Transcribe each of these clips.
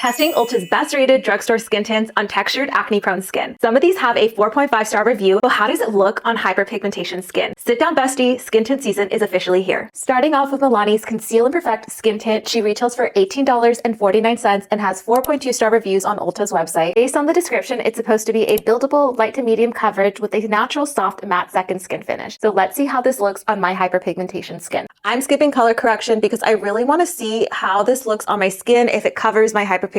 Testing Ulta's best rated drugstore skin tints on textured acne-prone skin. Some of these have a 4.5 star review, but how does it look on hyperpigmentation skin? Sit down bestie, skin tint season is officially here. Starting off with Milani's Conceal and Perfect Skin Tint, she retails for $18.49 and has 4.2 star reviews on Ulta's website. Based on the description, it's supposed to be a buildable light to medium coverage with a natural soft matte second skin finish. So let's see how this looks on my hyperpigmentation skin. I'm skipping color correction because I really want to see how this looks on my skin, if it covers my hyperpigmentation,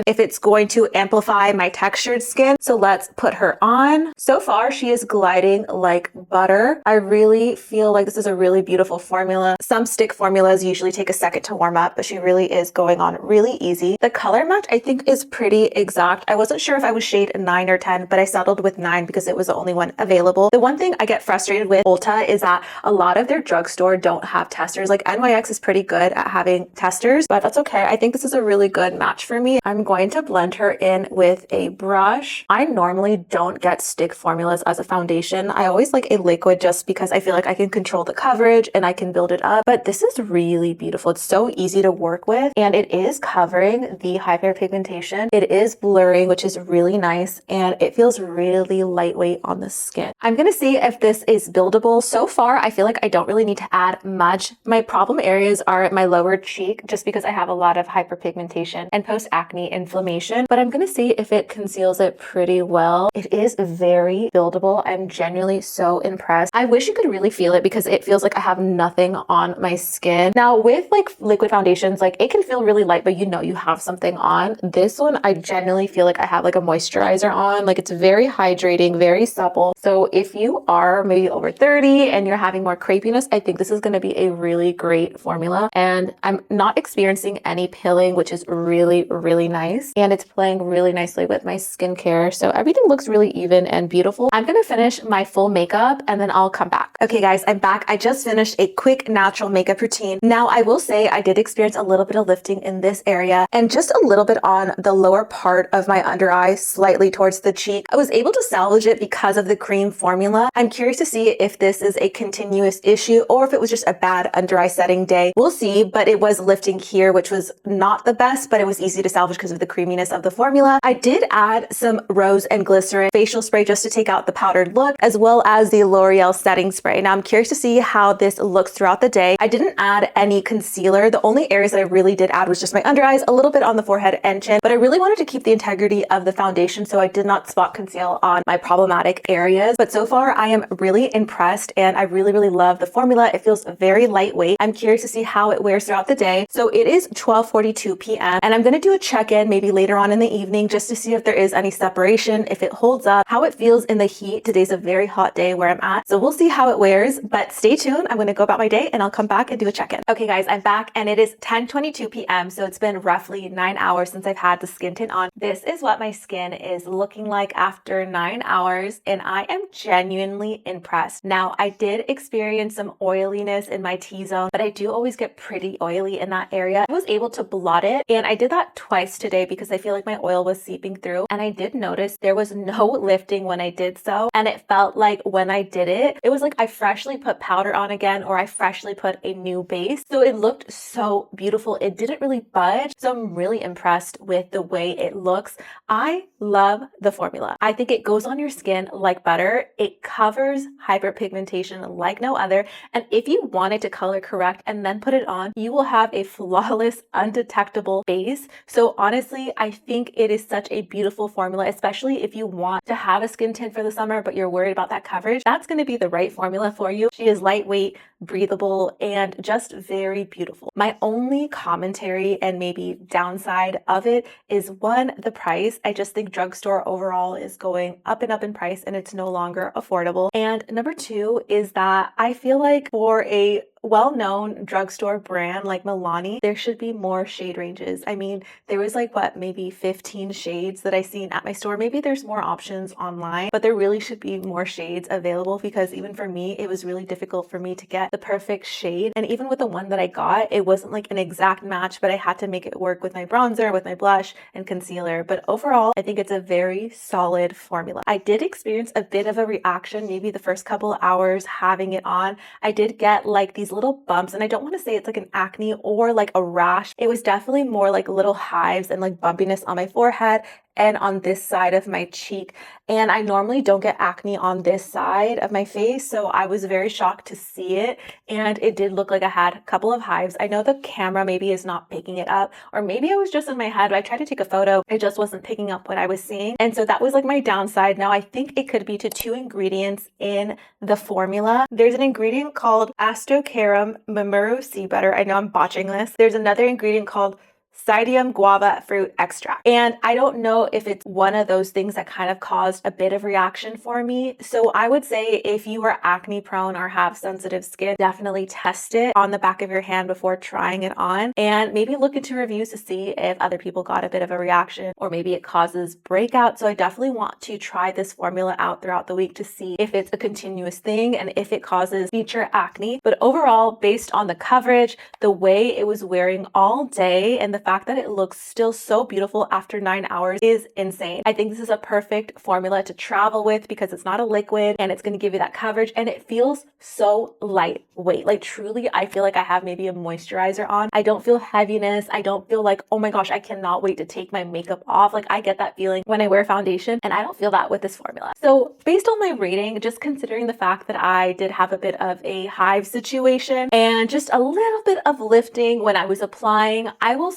if it's going to amplify my textured skin. So let's put her on. So far, she is gliding like butter. I really feel like this is a really beautiful formula. Some stick formulas usually take a second to warm up, but she really is going on really easy. The color match I think is pretty exact. I wasn't sure if I was shade 9 or 10, but I settled with 9 because it was the only one available. The one thing I get frustrated with Ulta is that a lot of their drugstore don't have testers. Like NYX is pretty good at having testers, but that's okay. I think this is a really good match for me. I'm going to blend her in with a brush. I normally don't get stick formulas as a foundation. I always like a liquid just because I feel like I can control the coverage and I can build it up. But this is really beautiful. It's so easy to work with and it is covering the hyperpigmentation. It is blurring, which is really nice, and it feels really lightweight on the skin. I'm going to see if this is buildable. So far, I feel like I don't really need to add much. My problem areas are my lower cheek just because I have a lot of hyperpigmentation and post-acne inflammation, but I'm going to see if it conceals it pretty well. It is very buildable. I'm genuinely so impressed. I wish you could really feel it because it feels like I have nothing on my skin. Now with like liquid foundations, like it can feel really light, but you know you have something on. This one, I genuinely feel like I have like a moisturizer on. Like it's very hydrating, very supple. So if you are maybe over 30 and you're having more crepiness, I think this is going to be a really great formula. And I'm not experiencing any pilling, which is really nice. And it's playing really nicely with my skincare. So everything looks really even and beautiful. I'm going to finish my full makeup and then I'll come back. Okay guys, I'm back. I just finished a quick natural makeup routine. Now I will say I did experience a little bit of lifting in this area and just a little bit on the lower part of my under eye, slightly towards the cheek. I was able to salvage it because of the cream formula. I'm curious to see if this is a continuous issue or if it was just a bad under eye setting day. We'll see, but it was lifting here, which was not the best, but it was easy to salvage because of the creaminess of the formula. I did add some rose and glycerin facial spray just to take out the powdered look, as well as the L'Oreal setting spray. Now I'm curious to see how this looks throughout the day. I didn't add any concealer. The only areas that I really did add was just my under eyes, a little bit on the forehead and chin, but I really wanted to keep the integrity of the foundation, so I did not spot conceal on my problematic areas. But so far I am really impressed and I really love the formula. It feels very lightweight. I'm curious to see how it wears throughout the day. So it is 12:42 p.m. and I'm going to do a check-in maybe later on in the evening just to see if there is any separation, if it holds up, how it feels in the heat. Today's a very hot day where I'm at, so we'll see how it wears, but stay tuned. I'm going to go about my day and I'll come back and do a check-in. Okay guys, I'm back and it is 10:22 p.m. so it's been roughly 9 hours since I've had the skin tint on. This is what my skin is looking like after 9 hours and I am genuinely impressed. Now I did experience some oiliness in my T-zone, but I do always get pretty oily in that area. I was able to blot it and I did that twice today because I feel like my oil was seeping through, and I did notice there was no lifting when I did so, and it felt like when I did it, it was like I freshly put powder on again or I freshly put a new base. So it looked so beautiful. It didn't really budge. So I'm really impressed with the way it looks. I love the formula. I think it goes on your skin like butter. It covers hyperpigmentation like no other. And if you wanted to color correct and then put it on, you will have a flawless, undetectable base. So honestly, I think it is such a beautiful formula, especially if you want to have a skin tint for the summer, but you're worried about that coverage. That's going to be the right formula for you. She is lightweight, breathable, and just very beautiful. My only commentary and maybe downside of it is one, the price. I just think drugstore overall is going up and up in price and it's no longer affordable. And number two is that I feel like for a well-known drugstore brand like Milani, there should be more shade ranges. I mean, there was like what, maybe 15 shades that I seen at my store. Maybe there's more options online, but there really should be more shades available because even for me, it was really difficult for me to get the perfect shade. And even with the one that I got, it wasn't like an exact match, but I had to make it work with my bronzer, with my blush and concealer. But overall, I think it's a very solid formula. I did experience a bit of a reaction, maybe the first couple hours having it on. I did get like these little bumps, and I don't want to say it's like an acne or like a rash. It was definitely more like little hives and like bumpiness on my forehead and on this side of my cheek. And I normally don't get acne on this side of my face, so I was very shocked to see it. And it did look like I had a couple of hives. I know the camera maybe is not picking it up, or maybe I was just in my head. I tried to take a photo, it just wasn't picking up what I was seeing. And so that was like my downside. Now I think it could be to two ingredients in the formula. There's an ingredient called Astocarum Mamuru sea butter. I know I'm botching this. There's another ingredient called Psydium guava fruit extract. And I don't know if it's one of those things that kind of caused a bit of reaction for me. So I would say if you are acne prone or have sensitive skin, definitely test it on the back of your hand before trying it on, and maybe look into reviews to see if other people got a bit of a reaction, or maybe it causes breakout. So I definitely want to try this formula out throughout the week to see if it's a continuous thing and if it causes future acne. But overall, based on the coverage, the way it was wearing all day, and the fact that it looks still so beautiful after 9 hours is insane. I think this is a perfect formula to travel with because it's not a liquid and it's going to give you that coverage, and it feels so lightweight. Like truly, I feel like I have maybe a moisturizer on. I don't feel heaviness. I don't feel like, oh my gosh, I cannot wait to take my makeup off. Like I get that feeling when I wear foundation, and I don't feel that with this formula. So based on my rating, just considering the fact that I did have a bit of a hive situation and just a little bit of lifting when I was applying, I will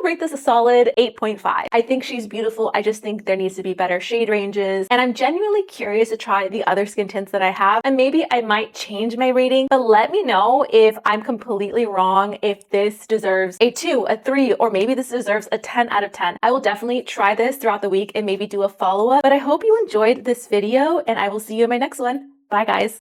rate this a solid 8.5. I think she's beautiful. I just think there needs to be better shade ranges. And I'm genuinely curious to try the other skin tints that I have. And maybe I might change my rating, but let me know if I'm completely wrong, if this deserves a 2, a 3, or maybe this deserves a 10 out of 10. I will definitely try this throughout the week and maybe do a follow-up. But I hope you enjoyed this video, and I will see you in my next one. Bye guys.